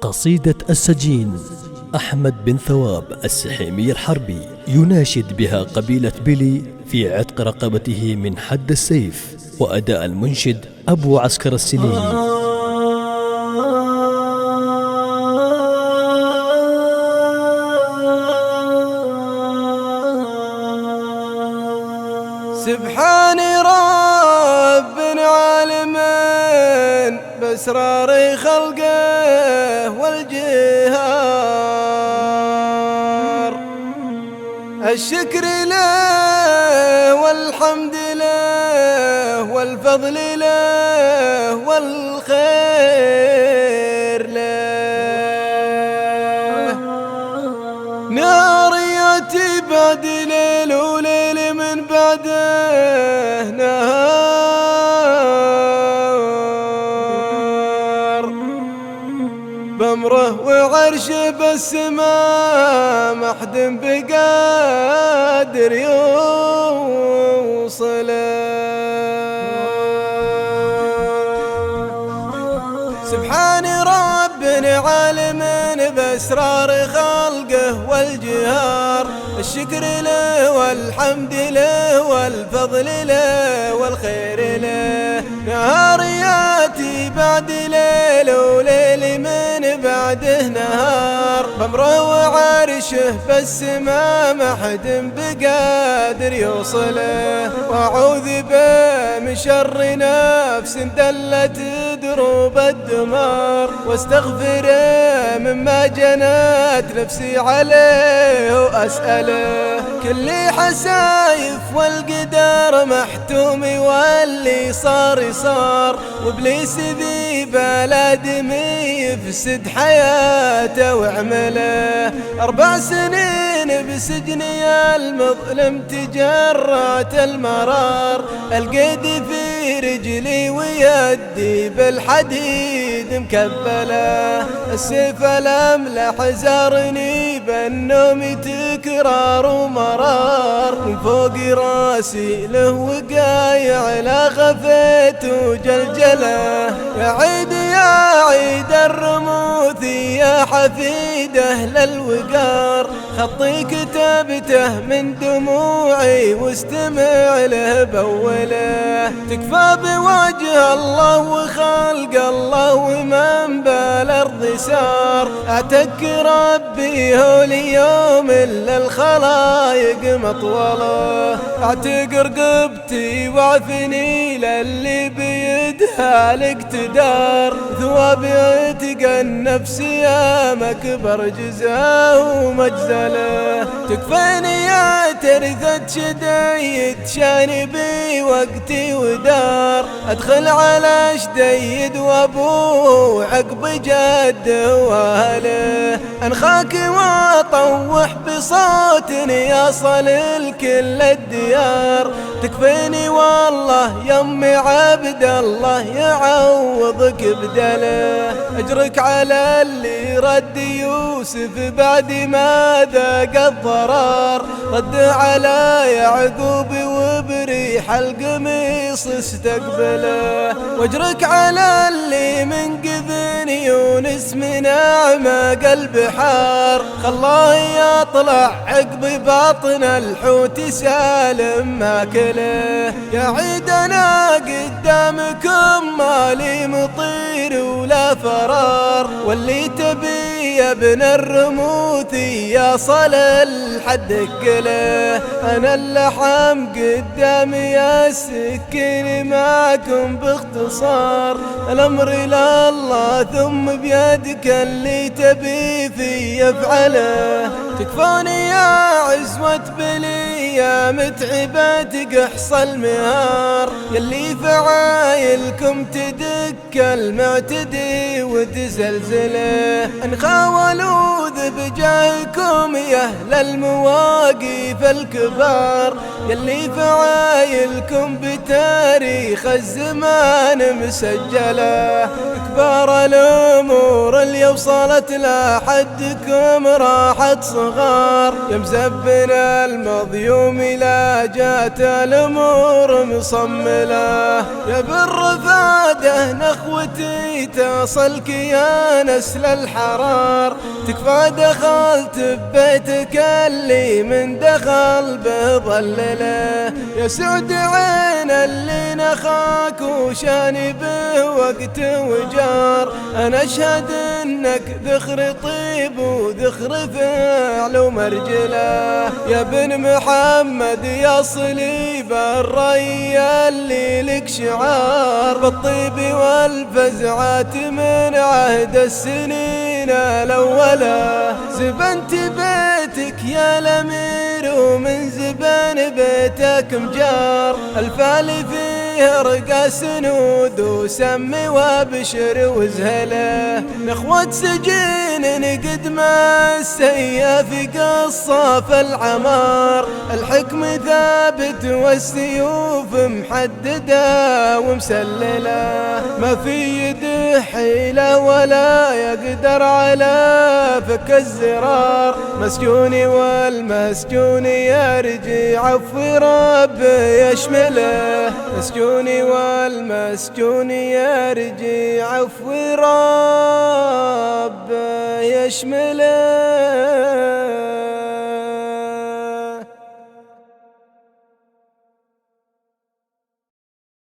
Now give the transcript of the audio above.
قصيدة السجين. أحمد بن ثواب السحيمي الحربي يناشد بها قبيلة بلي في عتق رقبته من حد السيف، وأداء المنشد أبو عسكر السليمي. سبحان رب عالم بأسرار خلقه والجهار، الشكر له والحمد له والفضل له والخير له. ناريتي بعد ليل وليل من بعده نهار، بأمره وعرشه بالسماء ما حد بقادر يوصله. سبحان رب عالم بأسرار خلقه والجهار، الشكر له والحمد له والفضل له والخير له. نهار ياتي بعد ليل وليل من بعده نهار، بأمره وعرشه بالسماء ما حد بقادر يوصله. وأعوذ به من شر نفس دلت دروب الدمار، واستغفره مما جنت نفسي عليه وأسأله. كل حسايف والقدر محتومي واللي صار صار، وابليس ذي بلادمي يفسد حياته وعمله. 4 سنين بسجني المظلم تجرعت المرار، القيد في رجلي ويدي بالحديد مكبله. السيف الأملح زارني بالنوم تكرار ومرار، من فوق راسي له وقايع لا غفيت وجلجله. يا عيد يا عيد الرموث يا حفيد أهل الوقار، خطي كتبته من دموعي واستمع له بوله. تكفى بوجه الله وخلق الله ومن بالأرض سار، أعتك ربي هو اليوم إلا الخلايق مطوله. أعتق رقبتي وعفني للي بيدها الاقتدار، ثواب عتق النفس يا مكبر جزاه ومجزله. تكفيني يا ترثة شديد شاني بي وقتي ودار، أدخل على شديد وابوه عقب جد واهله. انخاك واطوح بصوت يصل الكل الديار، تكفيني والله يمي عبد الله يعوضك بدله. اجرك على اللي رد يوسف بعد ما ذاق الضرار، رد على يعقوب وبريح القميص استقبله. واجرك على اللي من قذن يونس من أعماق البحار، خلاه يطلع عقب باطن الحوت سالم ماكله. يا عيد أنا قدامكم مالي مطير ولا فرار، واللي تبي يا ابن الرموث يا صل الحد كله. أنا اللحم قدامي يا السكين معكم باختصار، الأمر إلى الله ثم بيدك اللي تبي في يفعله. تكفوني يا عزوة بلي يا متعبة تقحص المهار، يلي فعايلكم تدك المعتدي وتزلزله. ان خاولوا ذب جاهكم يا اهل المواقف الكبار، يلي فعايلكم بتاريخ الزمان مسجله. كبار الامور الأمور اللي وصلت لحدكم راحت صغار، يا مزبنا المظيوم لا جات الأمور مصملة. يا بالرفادة نخوتي تصلك يا نسل الحرار، تكفى دخلت ببيتك اللي من دخل به ظلله. يا سعد عين اللي نخاك وشاني به وقت وجار، أنا أشهد إنك ذخر طيب وذخر فعل ومرجله. يا بن محمد يا صليب الري اللي لك شعار، بالطيب والفزعات من عهد السنين الأولى. زبنت بيتك يا الأمير ومن زبن بيتك مجار، الفال فيه رقى سنود وسمي وابشر وزهله. نخوة سجين قد ما السيف قصاف العمار، الحكم ثابت والسيوف محددة ومسللة. ما في يده حيلة ولا يقدر على فك الزرار، مسجوني والمسجون يرجع عفو ربي يشمله. مسجوني والمسجون يرجع عفو ربي يشمله.